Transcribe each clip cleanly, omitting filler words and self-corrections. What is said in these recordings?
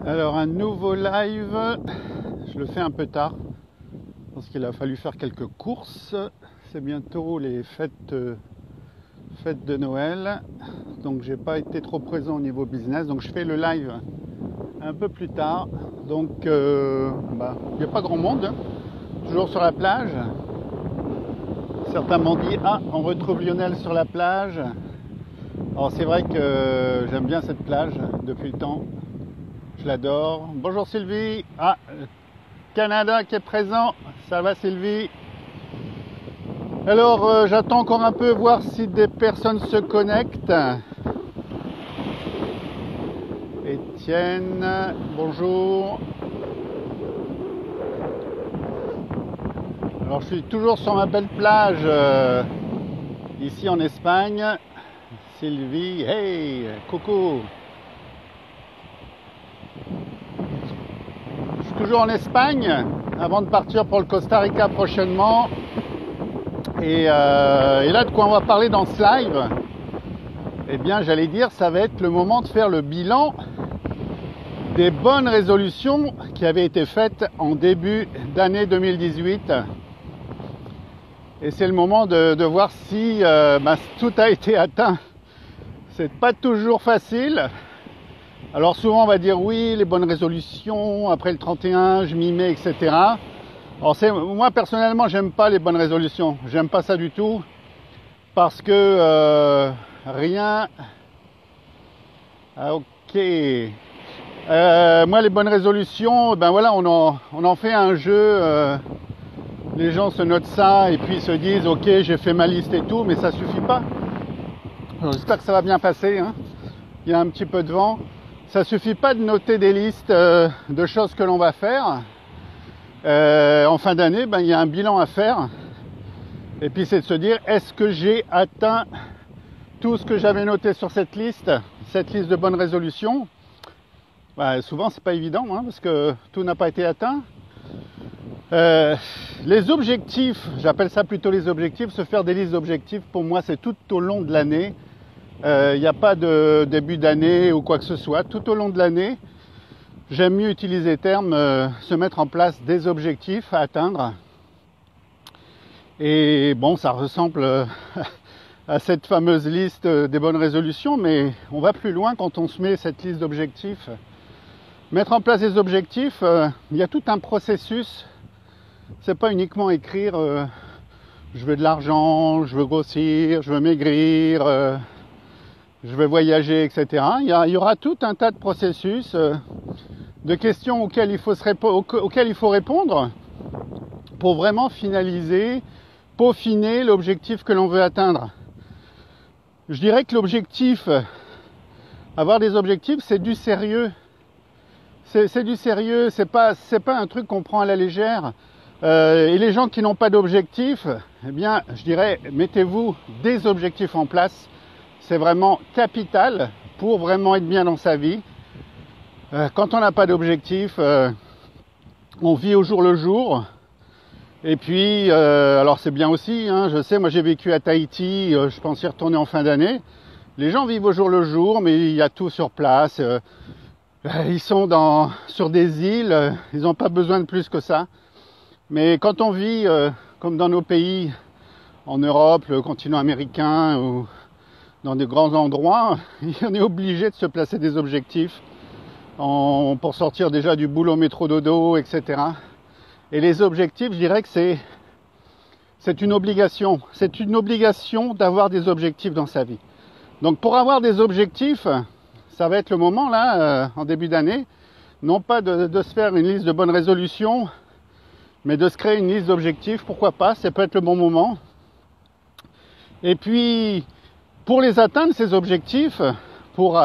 Alors un nouveau live, je le fais un peu tard parce qu'il a fallu faire quelques courses. C'est bientôt les fêtes de Noël, donc j'ai pas été trop présent au niveau business, donc je fais le live un peu plus tard. Donc il n'y a pas grand monde, toujours sur la plage. Certains m'ont dit on retrouve Lionel sur la plage. Alors c'est vrai que j'aime bien cette plage depuis le temps. Je l'adore. Bonjour Sylvie. Canada qui est présent. Ça va Sylvie? Alors j'attends encore un peu voir si des personnes se connectent. Étienne, bonjour. Alors je suis toujours sur ma belle plage ici en Espagne. Sylvie, hey, coucou. Je suis toujours en Espagne avant de partir pour le Costa Rica prochainement. Et là, de quoi on va parler dans ce live? Eh bien, j'allais dire, ça va être le moment de faire le bilan des bonnes résolutions qui avaient été faites en début d'année 2018. Et c'est le moment de voir si tout a été atteint. C'est pas toujours facile. Alors souvent on va dire oui, les bonnes résolutions, après le 31, je m'y mets, etc. Alors moi personnellement, j'aime pas les bonnes résolutions. J'aime pas ça du tout. Parce que rien... ok. Moi les bonnes résolutions, on en fait un jeu. Les gens se notent ça et puis se disent ok, j'ai fait ma liste et tout, mais ça suffit pas. J'espère que ça va bien passer, hein. Il y a un petit peu de vent. Ça suffit pas de noter des listes de choses que l'on va faire. En fin d'année, il y a un bilan à faire. Et puis c'est de se dire, est-ce que j'ai atteint tout ce que j'avais noté sur cette liste de bonnes résolutions? Souvent c'est pas évident, hein, parce que tout n'a pas été atteint. Les objectifs, j'appelle ça plutôt les objectifs, se faire des listes d'objectifs, pour moi c'est tout au long de l'année. Il n'y a pas de début d'année ou quoi que ce soit. Tout au long de l'année, j'aime mieux utiliser le terme se mettre en place des objectifs à atteindre. Et bon, ça ressemble à cette fameuse liste des bonnes résolutions, mais on va plus loin quand on se met cette liste d'objectifs. Mettre en place des objectifs, il y a tout un processus. C'est pas uniquement écrire je veux de l'argent, je veux grossir, je veux maigrir, je vais voyager, etc. Il y aura tout un tas de processus, de questions auxquelles il faut répondre pour vraiment finaliser, peaufiner l'objectif que l'on veut atteindre. Je dirais que l'objectif, avoir des objectifs, c'est du sérieux. C'est du sérieux, c'est pas un truc qu'on prend à la légère. Et les gens qui n'ont pas d'objectifs, eh bien, je dirais, mettez-vous des objectifs en place. C'est vraiment capital pour vraiment être bien dans sa vie. Quand on n'a pas d'objectif, on vit au jour le jour. Et puis, alors c'est bien aussi, hein, je sais, moi j'ai vécu à Tahiti, je pense y retourner en fin d'année. Les gens vivent au jour le jour, mais il y a tout sur place. Ils sont sur des îles, ils n'ont pas besoin de plus que ça. Mais quand on vit, comme dans nos pays, en Europe, le continent américain, ou dans des grands endroits, on est obligé de se placer des objectifs pour sortir déjà du boulot métro dodo, etc. Et les objectifs, je dirais que c'est une obligation. C'est une obligation d'avoir des objectifs dans sa vie. Donc pour avoir des objectifs, ça va être le moment là, en début d'année, non pas de se faire une liste de bonnes résolutions, mais de se créer une liste d'objectifs, pourquoi pas, ça peut être le bon moment. Et puis, pour les atteindre, ces objectifs, pour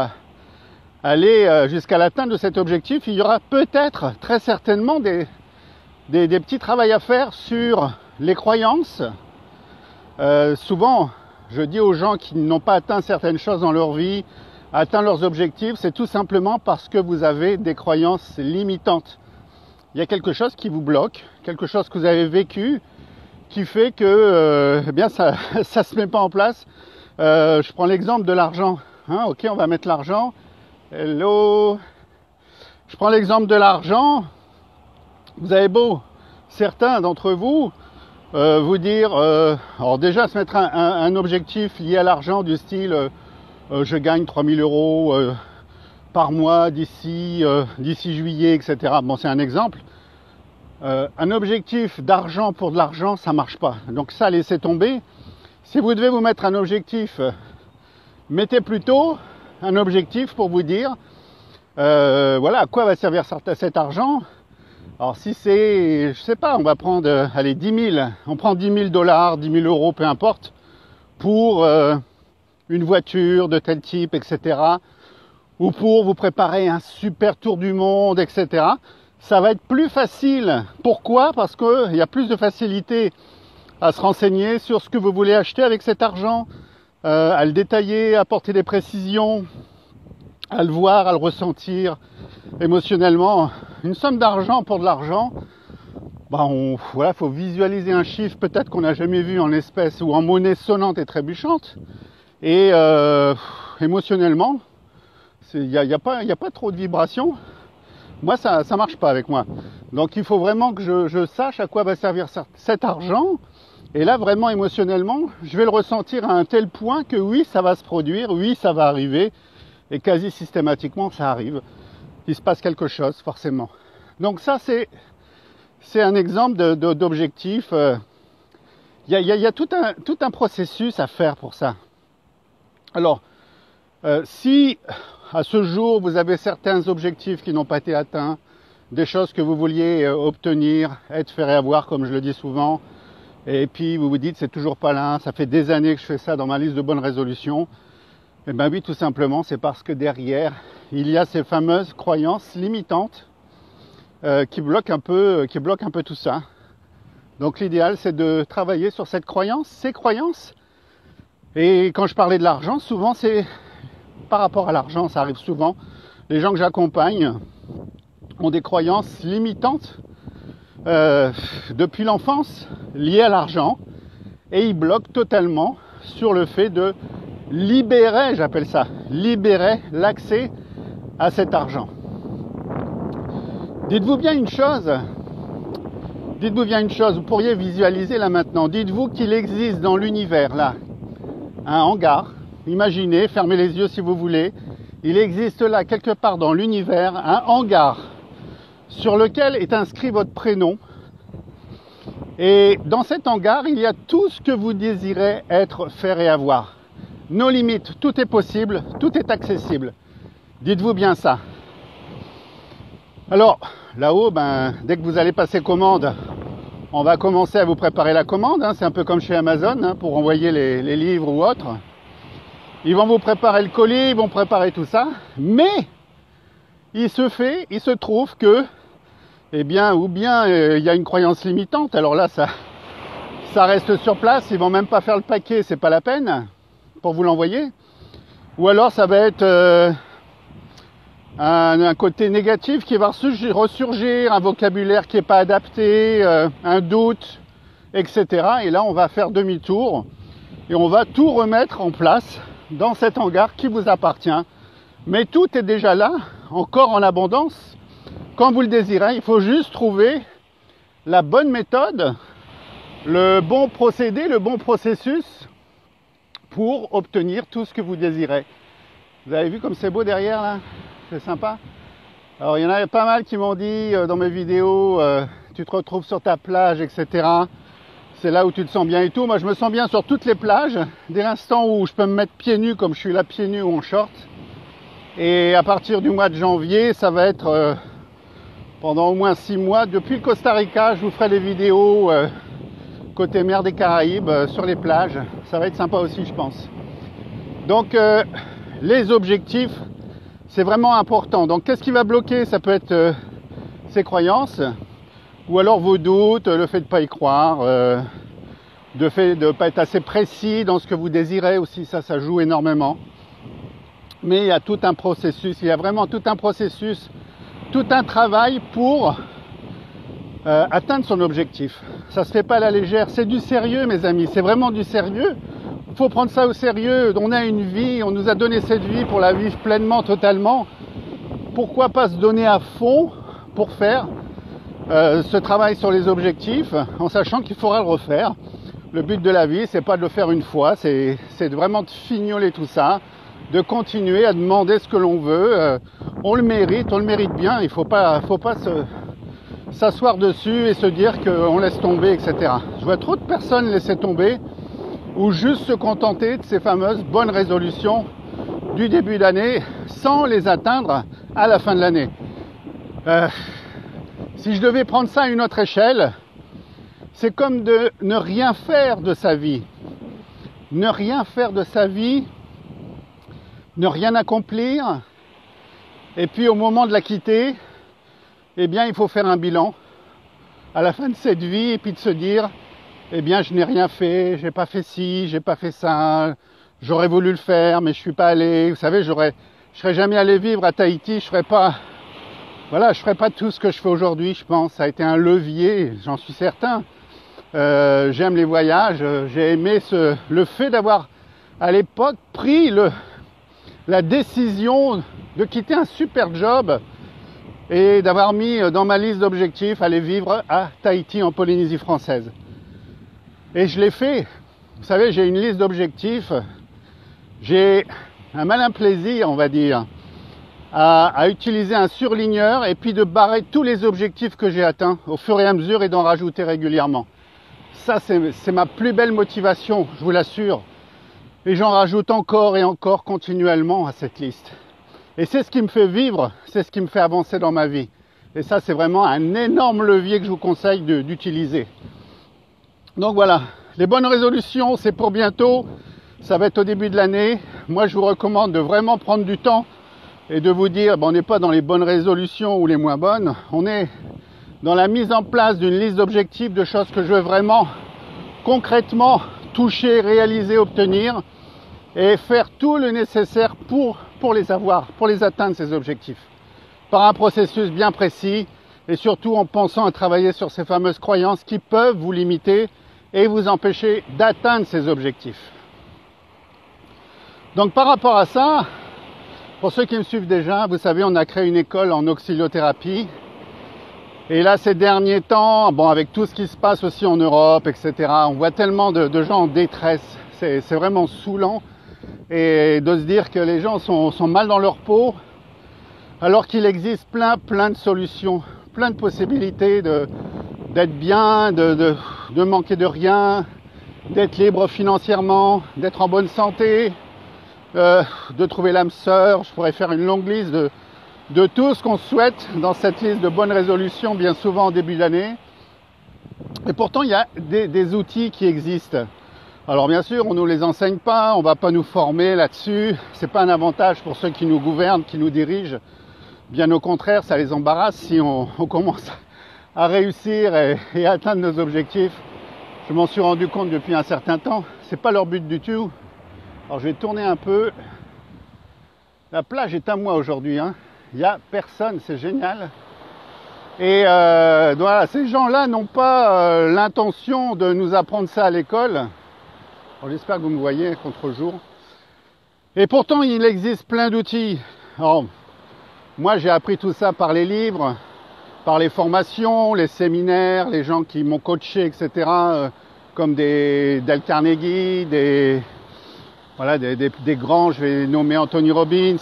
aller jusqu'à l'atteinte de cet objectif, il y aura peut-être, très certainement, des petits travaux à faire sur les croyances. Souvent, je dis aux gens qui n'ont pas atteint certaines choses dans leur vie, atteint leurs objectifs, c'est tout simplement parce que vous avez des croyances limitantes. Il y a quelque chose qui vous bloque, quelque chose que vous avez vécu, qui fait que ça se met pas en place. Je prends l'exemple de l'argent. Ok, on va mettre l'argent. Hello. Je prends l'exemple de l'argent. Vous avez beau, certains d'entre vous, vous dire, alors déjà se mettre un objectif lié à l'argent du style je gagne 3000 euros par mois d'ici juillet, etc. Bon, c'est un exemple. Un objectif d'argent pour de l'argent, ça marche pas. Donc ça, laissez tomber. Si vous devez vous mettre un objectif, mettez plutôt un objectif pour vous dire, voilà, à quoi va servir cet argent. Alors si c'est, je sais pas, on va prendre, allez, 10 000, on prend 10 000 $, 10 000 euros, peu importe, pour une voiture de tel type, etc. Ou pour vous préparer un super tour du monde, etc. Ça va être plus facile. Pourquoi? Parce qu'il y a plus de facilité à se renseigner sur ce que vous voulez acheter avec cet argent, à le détailler, à apporter des précisions, à le voir, à le ressentir émotionnellement. Une somme d'argent pour de l'argent, voilà, faut visualiser un chiffre peut-être qu'on n'a jamais vu en espèces ou en monnaie sonnante et trébuchante. Et émotionnellement, il n'y a pas trop de vibrations. Moi, ça marche pas avec moi. Donc il faut vraiment que je sache à quoi va servir cet argent. Et là, vraiment émotionnellement, je vais le ressentir à un tel point que oui, ça va se produire, oui, ça va arriver. Et quasi systématiquement, ça arrive. Il se passe quelque chose, forcément. Donc ça, c'est un exemple d'objectif. Il y a tout un processus à faire pour ça. Alors, si à ce jour, vous avez certains objectifs qui n'ont pas été atteints, des choses que vous vouliez obtenir, être, faire et avoir, comme je le dis souvent, et puis vous vous dites, c'est toujours pas là, ça fait des années que je fais ça dans ma liste de bonnes résolutions. Eh bien oui, tout simplement, c'est parce que derrière, il y a ces fameuses croyances limitantes qui bloquent un peu tout ça. Donc l'idéal, c'est de travailler sur ces croyances. Et quand je parlais de l'argent, souvent c'est par rapport à l'argent, ça arrive souvent. Les gens que j'accompagne ont des croyances limitantes depuis l'enfance liées à l'argent et ils bloquent totalement sur le fait de libérer, j'appelle ça, libérer l'accès à cet argent. Dites-vous bien une chose, vous pourriez visualiser là maintenant, dites-vous qu'il existe dans l'univers là, un hangar, imaginez, fermez les yeux si vous voulez, il existe là quelque part dans l'univers un hangar sur lequel est inscrit votre prénom et dans cet hangar il y a tout ce que vous désirez être, faire et avoir. Nos limites, tout est possible, tout est accessible. Dites-vous bien ça. Alors, là-haut, dès que vous allez passer commande, on va commencer à vous préparer la commande. C'est un peu comme chez Amazon, pour envoyer les livres ou autres. Ils vont vous préparer le colis, ils vont préparer tout ça. Mais, il se trouve que, il y a une croyance limitante. Alors là, ça reste sur place. Ils vont même pas faire le paquet, c'est pas la peine pour vous l'envoyer. Ou alors ça va être un côté négatif qui va ressurgir, un vocabulaire qui n'est pas adapté, un doute, etc. Et là on va faire demi-tour et on va tout remettre en place dans cet hangar qui vous appartient. Mais tout est déjà là, encore en abondance, quand vous le désirez. Il faut juste trouver la bonne méthode, le bon procédé, le bon processus pour obtenir tout ce que vous désirez. Vous avez vu comme c'est beau derrière là? C'est sympa. Alors il y en avait pas mal qui m'ont dit dans mes vidéos, tu te retrouves sur ta plage, etc. C'est là où tu te sens bien et tout. Moi je me sens bien sur toutes les plages, dès l'instant où je peux me mettre pieds nus comme je suis là, pieds nus ou en short. Et à partir du mois de janvier, ça va être pendant au moins 6 mois. Depuis le Costa Rica, je vous ferai des vidéos côté mer des Caraïbes, sur les plages. Ça va être sympa aussi, je pense. Donc, les objectifs, c'est vraiment important. Donc, qu'est-ce qui va bloquer? Ça peut être ces croyances, ou alors vos doutes, le fait de ne pas y croire, le fait de ne pas être assez précis dans ce que vous désirez aussi, ça joue énormément. Mais il y a tout un processus, il y a vraiment tout un processus, tout un travail pour atteindre son objectif. Ça se fait pas à la légère, c'est du sérieux mes amis, c'est vraiment du sérieux. Il faut prendre ça au sérieux, on a une vie, on nous a donné cette vie pour la vivre pleinement, totalement, pourquoi pas se donner à fond pour faire ce travail sur les objectifs, en sachant qu'il faudra le refaire. Le but de la vie, c'est pas de le faire une fois, c'est vraiment de fignoler tout ça, de continuer à demander ce que l'on veut. On le mérite bien. Il faut pas s'asseoir dessus et se dire qu'on laisse tomber, etc. Je vois trop de personnes laisser tomber ou juste se contenter de ces fameuses bonnes résolutions du début d'année sans les atteindre à la fin de l'année. Si je devais prendre ça à une autre échelle, c'est comme de ne rien faire de sa vie. Ne rien faire de sa vie, ne rien accomplir, et puis au moment de la quitter, eh bien il faut faire un bilan à la fin de cette vie et puis de se dire, eh bien je n'ai rien fait, j'ai pas fait ci, j'ai pas fait ça, j'aurais voulu le faire mais je suis pas allé. Vous savez, je serais jamais allé vivre à Tahiti, je ferais pas tout ce que je fais aujourd'hui, je pense. Ça a été un levier, j'en suis certain. J'aime les voyages, j'ai aimé le fait d'avoir à l'époque pris la décision de quitter un super job et d'avoir mis dans ma liste d'objectifs aller vivre à Tahiti en Polynésie française. Et je l'ai fait. Vous savez, j'ai une liste d'objectifs, j'ai un malin plaisir, on va dire, à utiliser un surligneur et puis de barrer tous les objectifs que j'ai atteints au fur et à mesure et d'en rajouter régulièrement. Ça, c'est ma plus belle motivation, je vous l'assure. Et j'en rajoute encore et encore continuellement à cette liste. Et c'est ce qui me fait vivre, c'est ce qui me fait avancer dans ma vie. Et ça, c'est vraiment un énorme levier que je vous conseille d'utiliser. Donc voilà, les bonnes résolutions, c'est pour bientôt. Ça va être au début de l'année. Moi, je vous recommande de vraiment prendre du temps et de vous dire, on n'est pas dans les bonnes résolutions ou les moins bonnes. On est dans la mise en place d'une liste d'objectifs, de choses que je veux vraiment concrètement toucher, réaliser, obtenir et faire tout le nécessaire pour les avoir, pour les atteindre ces objectifs. Par un processus bien précis et surtout en pensant à travailler sur ces fameuses croyances qui peuvent vous limiter et vous empêcher d'atteindre ces objectifs. Donc par rapport à ça, pour ceux qui me suivent déjà, vous savez, on a créé une école en auxiliothérapie. Et là, ces derniers temps, avec tout ce qui se passe aussi en Europe, etc., on voit tellement de gens en détresse. C'est vraiment saoulant. Et de se dire que les gens sont mal dans leur peau, alors qu'il existe plein de solutions, plein de possibilités d'être bien, de manquer de rien, d'être libre financièrement, d'être en bonne santé, de trouver l'âme sœur. Je pourrais faire une longue liste de tout ce qu'on souhaite dans cette liste de bonnes résolutions, bien souvent en début d'année. Et pourtant, il y a des outils qui existent. Alors bien sûr, on ne nous les enseigne pas, on ne va pas nous former là-dessus. C'est pas un avantage pour ceux qui nous gouvernent, qui nous dirigent. Bien au contraire, ça les embarrasse si on commence à réussir et à atteindre nos objectifs. Je m'en suis rendu compte depuis un certain temps. C'est pas leur but du tout. Alors je vais tourner un peu. La plage est à moi aujourd'hui, hein. Il n'y a personne, c'est génial. Et voilà, ces gens-là n'ont pas l'intention de nous apprendre ça à l'école. J'espère que vous me voyez contre-jour. Et pourtant, il existe plein d'outils. Alors, moi, j'ai appris tout ça par les livres, par les formations, les séminaires, les gens qui m'ont coaché, etc. Comme Dale Carnegie, des grands, je vais nommer Anthony Robbins,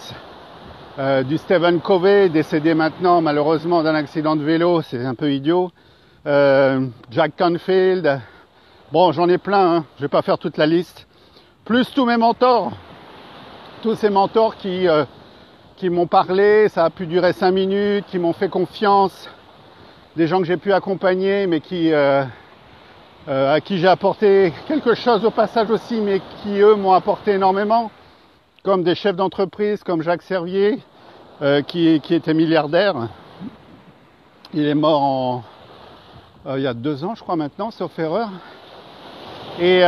du Stephen Covey, décédé maintenant malheureusement d'un accident de vélo, c'est un peu idiot, Jack Canfield, bon j'en ai plein, hein. Je vais pas faire toute la liste, plus tous mes mentors, tous ces mentors qui m'ont parlé, ça a pu durer 5 minutes, qui m'ont fait confiance, des gens que j'ai pu accompagner mais à qui j'ai apporté quelque chose au passage aussi, mais qui eux m'ont apporté énormément, comme des chefs d'entreprise comme Jacques Servier, qui était milliardaire. Il est mort il y a 2 ans, je crois maintenant, sauf erreur. Et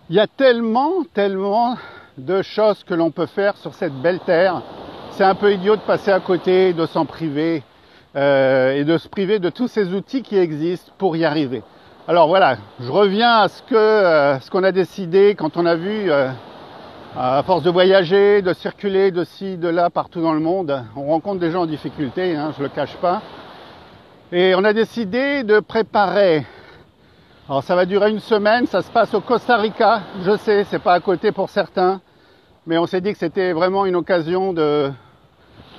il y a tellement de choses que l'on peut faire sur cette belle terre. C'est un peu idiot de passer à côté, de s'en priver et de se priver de tous ces outils qui existent pour y arriver. Alors voilà, je reviens à ce qu'on a décidé quand on a vu À force de voyager, de circuler de ci, de là, partout dans le monde, on rencontre des gens en difficulté, hein, je ne le cache pas. Et on a décidé de préparer. Alors ça va durer une semaine, ça se passe au Costa Rica. Je sais, c'est pas à côté pour certains, mais on s'est dit que c'était vraiment une occasion de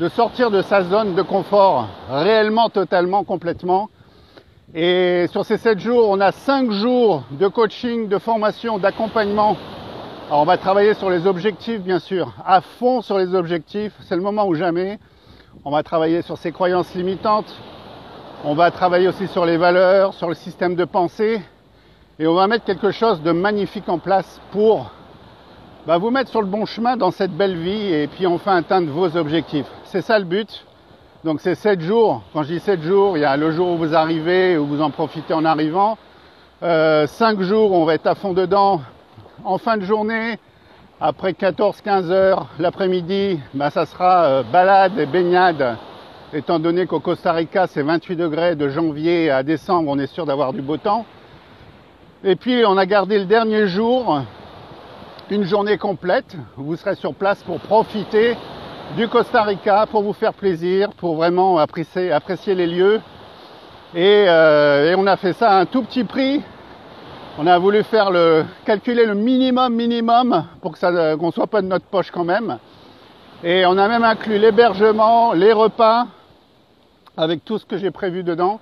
sortir de sa zone de confort, réellement, totalement, complètement. Et sur ces 7 jours, on a 5 jours de coaching, de formation, d'accompagnement. Alors on va travailler sur les objectifs, bien sûr, à fond sur les objectifs, c'est le moment ou jamais. On va travailler sur ses croyances limitantes, on va travailler aussi sur les valeurs, sur le système de pensée, et on va mettre quelque chose de magnifique en place pour vous mettre sur le bon chemin dans cette belle vie et puis enfin atteindre vos objectifs. C'est ça le but. Donc c'est 7 jours, quand je dis 7 jours, il y a le jour où vous arrivez, où vous en profitez en arrivant. 5 jours, on va être à fond dedans. En fin de journée, après 14-15 heures, l'après-midi, ça sera balade et baignade, étant donné qu'au Costa Rica, c'est 28 degrés de janvier à décembre, on est sûr d'avoir du beau temps. Et puis, on a gardé le dernier jour, une journée complète, où vous serez sur place pour profiter du Costa Rica, pour vous faire plaisir, pour vraiment apprécier les lieux. Et on a fait ça à un tout petit prix. On a voulu calculer le minimum pour qu'on ne soit pas de notre poche quand même. Et on a même inclus l'hébergement, les repas, avec tout ce que j'ai prévu dedans.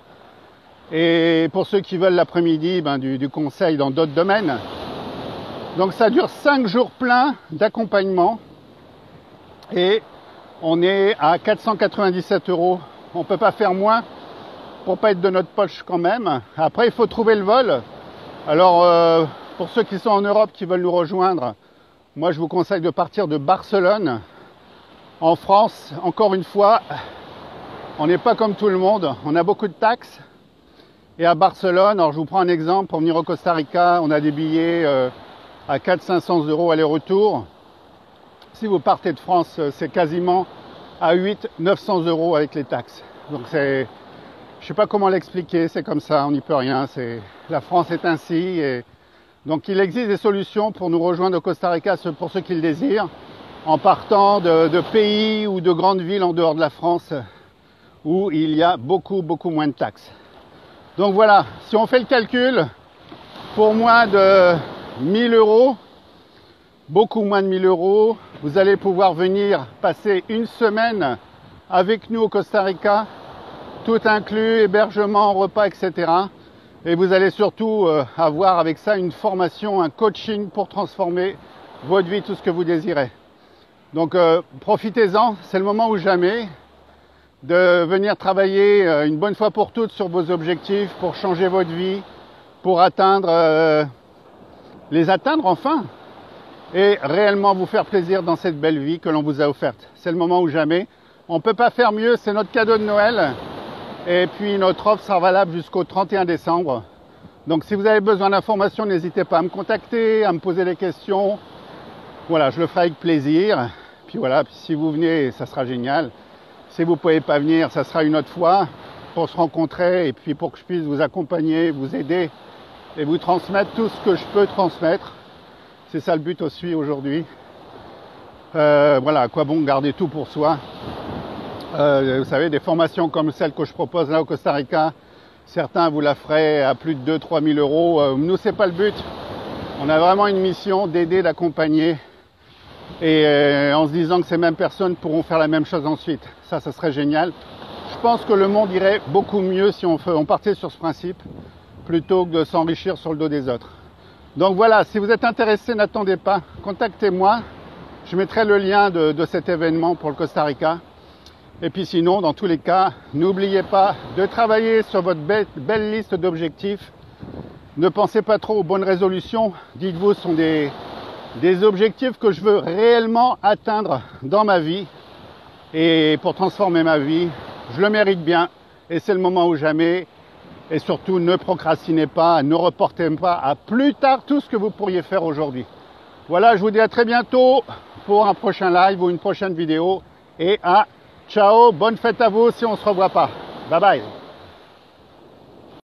Et pour ceux qui veulent l'après-midi, du conseil dans d'autres domaines. Donc ça dure 5 jours pleins d'accompagnement. Et on est à 497 €. On ne peut pas faire moins pour ne pas être de notre poche quand même. Après, il faut trouver le vol. Alors, pour ceux qui sont en Europe, qui veulent nous rejoindre, moi je vous conseille de partir de Barcelone. En France, encore une fois, on n'est pas comme tout le monde, on a beaucoup de taxes. Et à Barcelone, alors je vous prends un exemple, pour venir au Costa Rica, on a des billets à 400-500 € aller-retour. Si vous partez de France, c'est quasiment à 800-900 € avec les taxes. Donc c'est... Je ne sais pas comment l'expliquer, c'est comme ça, on n'y peut rien. La France est ainsi. Et donc il existe des solutions pour nous rejoindre au Costa Rica, pour ceux qui le désirent, en partant de pays ou de grandes villes en dehors de la France, où il y a beaucoup moins de taxes. Donc voilà, si on fait le calcul, pour moins de 1000 €, beaucoup moins de 1000 €, vous allez pouvoir venir passer une semaine avec nous au Costa Rica, tout inclus, hébergement, repas, etc. Et vous allez surtout avoir avec ça une formation, un coaching pour transformer votre vie, tout ce que vous désirez. Donc profitez-en, c'est le moment ou jamais de venir travailler une bonne fois pour toutes sur vos objectifs, pour changer votre vie, pour les atteindre enfin, et réellement vous faire plaisir dans cette belle vie que l'on vous a offerte. C'est le moment ou jamais. On ne peut pas faire mieux, c'est notre cadeau de Noël. Et puis notre offre sera valable jusqu'au 31 décembre. Donc si vous avez besoin d'informations, n'hésitez pas à me contacter, à me poser des questions. Voilà, je le ferai avec plaisir. Puis voilà, puis si vous venez, ça sera génial. Si vous ne pouvez pas venir, ça sera une autre fois pour se rencontrer et puis pour que je puisse vous accompagner, vous aider et vous transmettre tout ce que je peux transmettre. C'est ça le but aussi aujourd'hui. Voilà, à quoi bon garder tout pour soi. Vous savez, des formations comme celle que je propose là au Costa Rica, certains vous la feraient à plus de 2-3 000 €. Nous, c'est pas le but. On a vraiment une mission d'aider, d'accompagner. Et en se disant que ces mêmes personnes pourront faire la même chose ensuite. Ça serait génial. Je pense que le monde irait beaucoup mieux si on partait sur ce principe, plutôt que de s'enrichir sur le dos des autres. Donc voilà, si vous êtes intéressé, n'attendez pas, contactez-moi. Je mettrai le lien de cet événement pour le Costa Rica. Et puis sinon, dans tous les cas, n'oubliez pas de travailler sur votre belle liste d'objectifs. Ne pensez pas trop aux bonnes résolutions. Dites-vous, ce sont des objectifs que je veux réellement atteindre dans ma vie. Et pour transformer ma vie, je le mérite bien. Et c'est le moment ou jamais. Et surtout, ne procrastinez pas, ne reportez pas à plus tard tout ce que vous pourriez faire aujourd'hui. Voilà, je vous dis à très bientôt pour un prochain live ou une prochaine vidéo. Et ciao, bonne fête à vous si on ne se revoit pas. Bye bye.